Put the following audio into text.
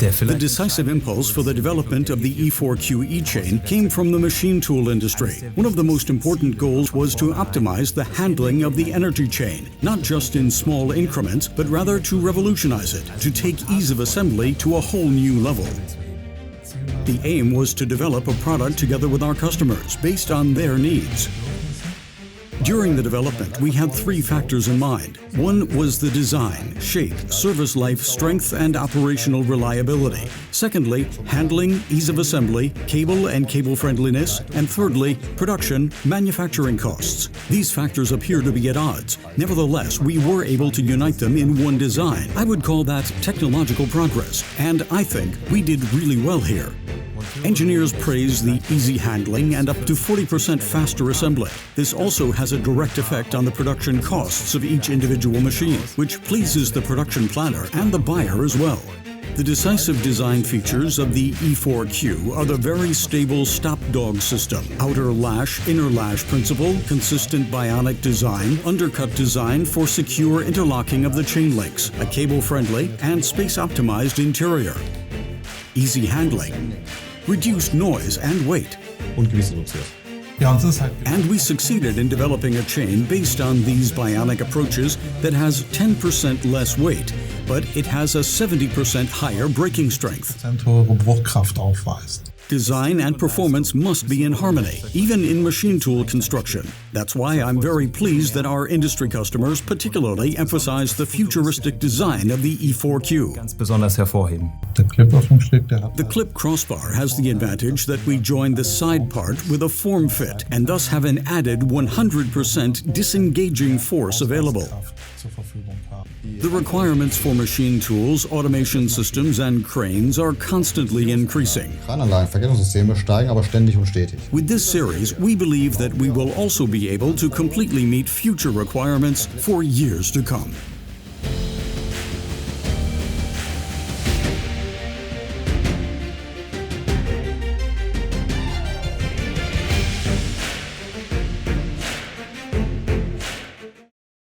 The decisive impulse for the development of the E4Q E-chain came from the machine tool industry. One of the most important goals was to optimize the handling of the energy chain, not just in small increments, but rather to revolutionize it, to take ease of assembly to a whole new level. The aim was to develop a product together with our customers based on their needs. During the development, we had three factors in mind. One was the design, shape, service life, strength, and operational reliability. Secondly, handling, ease of assembly, cable and cable friendliness. And thirdly, production, manufacturing costs. These factors appear to be at odds. Nevertheless, we were able to unite them in one design. I would call that technological progress, and I think we did really well here. Engineers praise the easy handling and up to 40% faster assembly. This also has a direct effect on the production costs of each individual machine, which pleases the production planner and the buyer as well. The decisive design features of the E4Q are the very stable stop-dog system, outer lash, inner lash principle, consistent bionic design, undercut design for secure interlocking of the chain links, a cable-friendly and space-optimized interior, easy handling, reduced noise and weight. And we succeeded in developing a chain based on these bionic approaches that has 10% less weight, but it has a 70% higher braking strength. Design and performance must be in harmony, even in machine tool construction. That's why I'm very pleased that our industry customers particularly emphasize the futuristic design of the E4Q. The clip crossbar has the advantage that we join the side part with a form fit and thus have an added 100% disengaging force available. The requirements for machine tools, automation systems, and cranes are constantly increasing. With this series, we believe that we will also be able to completely meet future requirements for years to come.